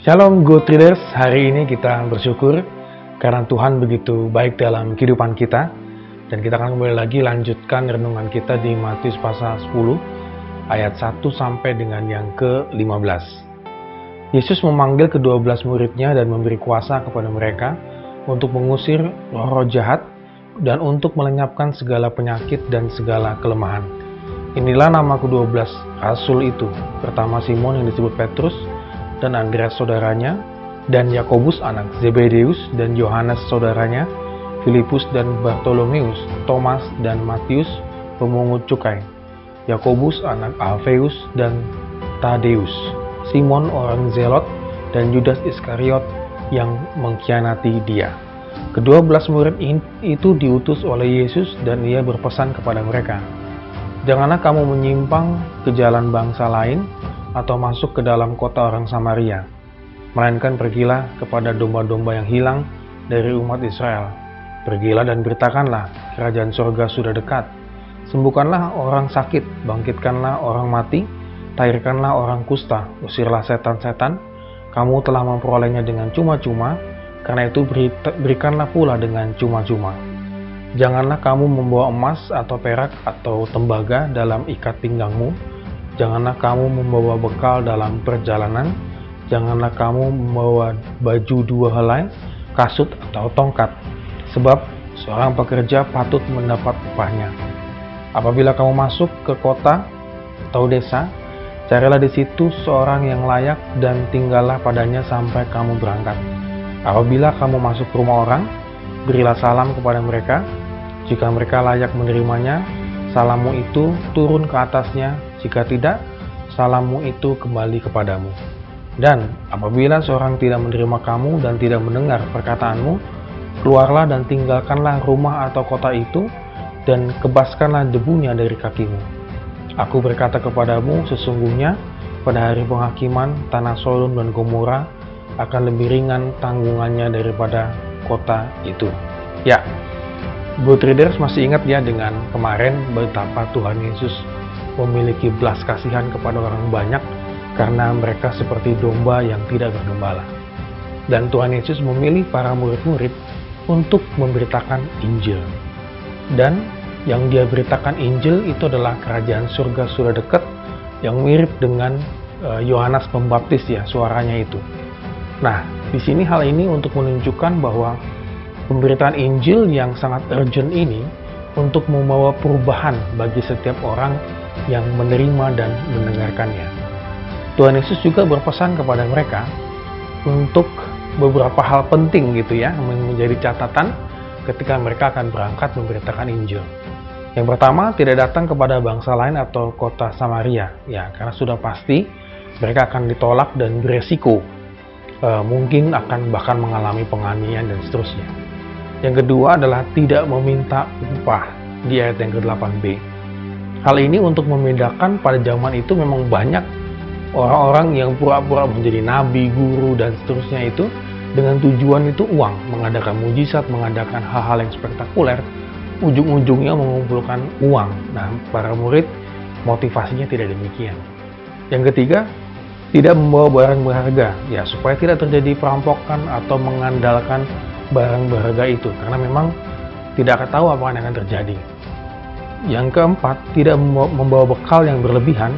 Shalom Good Readers, hari ini kita bersyukur karena Tuhan begitu baik dalam kehidupan kita. Dan kita akan kembali lagi lanjutkan renungan kita di Matius pasal 10 ayat 1 sampai dengan yang ke-15. Yesus memanggil ke-12 muridnya dan memberi kuasa kepada mereka untuk mengusir roh-roh jahat dan untuk melenyapkan segala penyakit dan segala kelemahan. Inilah nama ke-12 rasul itu. Pertama Simon yang disebut Petrus, dan Andreas saudaranya, dan Yakobus anak Zebedeus, dan Yohanes saudaranya, Filipus dan Bartolomeus, Thomas dan Matius pemungut cukai, Yakobus anak Alfeus dan Tadeus, Simon orang Zelot, dan Yudas Iskariot yang mengkhianati dia. Ke-12 murid itu diutus oleh Yesus dan ia berpesan kepada mereka, "Janganlah kamu menyimpang ke jalan bangsa lain atau masuk ke dalam kota orang Samaria, melainkan pergilah kepada domba-domba yang hilang dari umat Israel. Pergilah dan beritakanlah, kerajaan surga sudah dekat. Sembuhkanlah orang sakit, bangkitkanlah orang mati, tahirkanlah orang kusta, usirlah setan-setan. Kamu telah memperolehnya dengan cuma-cuma, karena itu berikanlah pula dengan cuma-cuma. Janganlah kamu membawa emas atau perak atau tembaga dalam ikat pinggangmu. Janganlah kamu membawa bekal dalam perjalanan. Janganlah kamu membawa baju dua helai, kasut atau tongkat. Sebab seorang pekerja patut mendapat upahnya. Apabila kamu masuk ke kota atau desa, carilah di situ seorang yang layak dan tinggallah padanya sampai kamu berangkat. Apabila kamu masuk ke rumah orang, berilah salam kepada mereka. Jika mereka layak menerimanya, salammu itu turun ke atasnya. Jika tidak, salammu itu kembali kepadamu. Dan apabila seorang tidak menerima kamu dan tidak mendengar perkataanmu, keluarlah dan tinggalkanlah rumah atau kota itu, dan kebaskanlah debunya dari kakimu. Aku berkata kepadamu, sesungguhnya pada hari penghakiman tanah Sodom dan Gomora akan lebih ringan tanggungannya daripada kota itu." Ya, Good Readers masih ingat ya dengan kemarin betapa Tuhan Yesus memiliki belas kasihan kepada orang banyak karena mereka seperti domba yang tidak bergembala. Dan Tuhan Yesus memilih para murid-murid untuk memberitakan Injil. Dan yang dia beritakan Injil itu adalah kerajaan surga sudah dekat, yang mirip dengan Yohanes Pembaptis ya, suaranya itu. Nah, di sini hal ini untuk menunjukkan bahwa pemberitaan Injil yang sangat urgent ini untuk membawa perubahan bagi setiap orang yang menerima dan mendengarkannya. Tuhan Yesus juga berpesan kepada mereka untuk beberapa hal penting gitu ya, menjadi catatan ketika mereka akan berangkat memberitakan Injil. Yang pertama, tidak datang kepada bangsa lain atau kota Samaria, ya, karena sudah pasti mereka akan ditolak dan beresiko, mungkin akan bahkan mengalami penganiayaan dan seterusnya. Yang kedua adalah tidak meminta upah di ayat yang ke-8b. Hal ini untuk membedakan pada zaman itu memang banyak orang-orang yang pura-pura menjadi nabi, guru, dan seterusnya itu dengan tujuan itu uang, mengadakan mujizat, mengadakan hal-hal yang spektakuler, ujung-ujungnya mengumpulkan uang. Nah, para murid motivasinya tidak demikian. Yang ketiga, tidak membawa barang berharga, ya supaya tidak terjadi perampokan atau mengandalkan barang berharga itu, karena memang tidak akan tahu apa yang akan terjadi. Yang keempat, tidak membawa bekal yang berlebihan,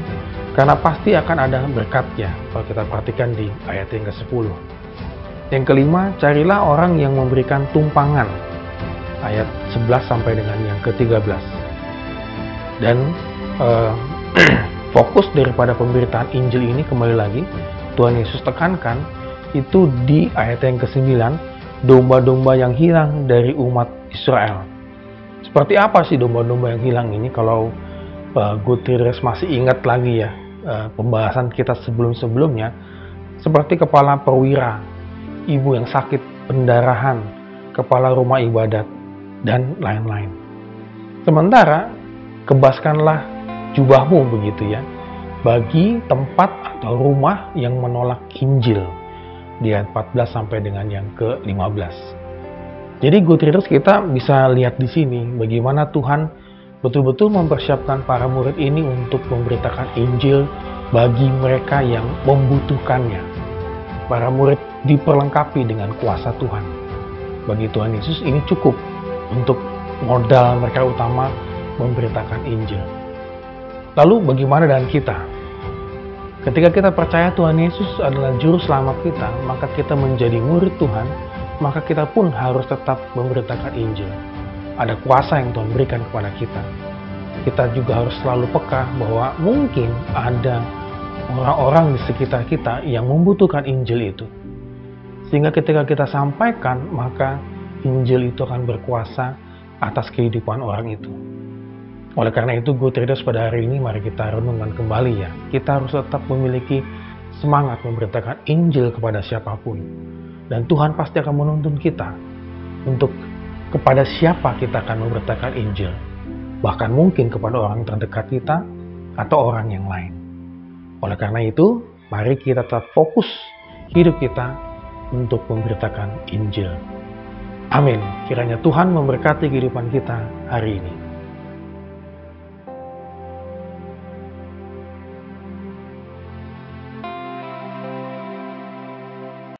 karena pasti akan ada berkatnya, kalau kita perhatikan di ayat yang ke-10. Yang kelima, carilah orang yang memberikan tumpangan, ayat 11 sampai dengan yang ke-13. Dan fokus daripada pemberitaan Injil ini, kembali lagi, Tuhan Yesus tekankan, itu di ayat yang ke-9, domba-domba yang hilang dari umat Israel. Seperti apa sih domba-domba yang hilang ini? Kalau Good Readers masih ingat lagi ya, pembahasan kita sebelum-sebelumnya, seperti kepala perwira, ibu yang sakit, pendarahan, kepala rumah ibadat, dan lain-lain. Sementara, kebaskanlah jubahmu begitu ya, bagi tempat atau rumah yang menolak Injil, di ayat 14 sampai dengan yang ke-15. Jadi Good Readers, kita bisa lihat di sini bagaimana Tuhan betul-betul mempersiapkan para murid ini untuk memberitakan Injil bagi mereka yang membutuhkannya. para murid diperlengkapi dengan kuasa Tuhan. Bagi Tuhan Yesus ini cukup untuk modal mereka utama memberitakan Injil. Lalu bagaimana dengan kita? Ketika kita percaya Tuhan Yesus adalah juru selamat kita, maka kita menjadi murid Tuhan, maka kita pun harus tetap memberitakan Injil. Ada kuasa yang Tuhan berikan kepada kita. Kita juga harus selalu peka bahwa mungkin ada orang-orang di sekitar kita yang membutuhkan Injil itu. Sehingga ketika kita sampaikan, maka Injil itu akan berkuasa atas kehidupan orang itu. Oleh karena itu, Good Readers, pada hari ini mari kita renungkan kembali ya. Kita harus tetap memiliki semangat memberitakan Injil kepada siapapun. Dan Tuhan pasti akan menuntun kita untuk kepada siapa kita akan memberitakan Injil. Bahkan mungkin kepada orang terdekat kita atau orang yang lain. Oleh karena itu, mari kita tetap fokus hidup kita untuk memberitakan Injil. Amin. Kiranya Tuhan memberkati kehidupan kita hari ini.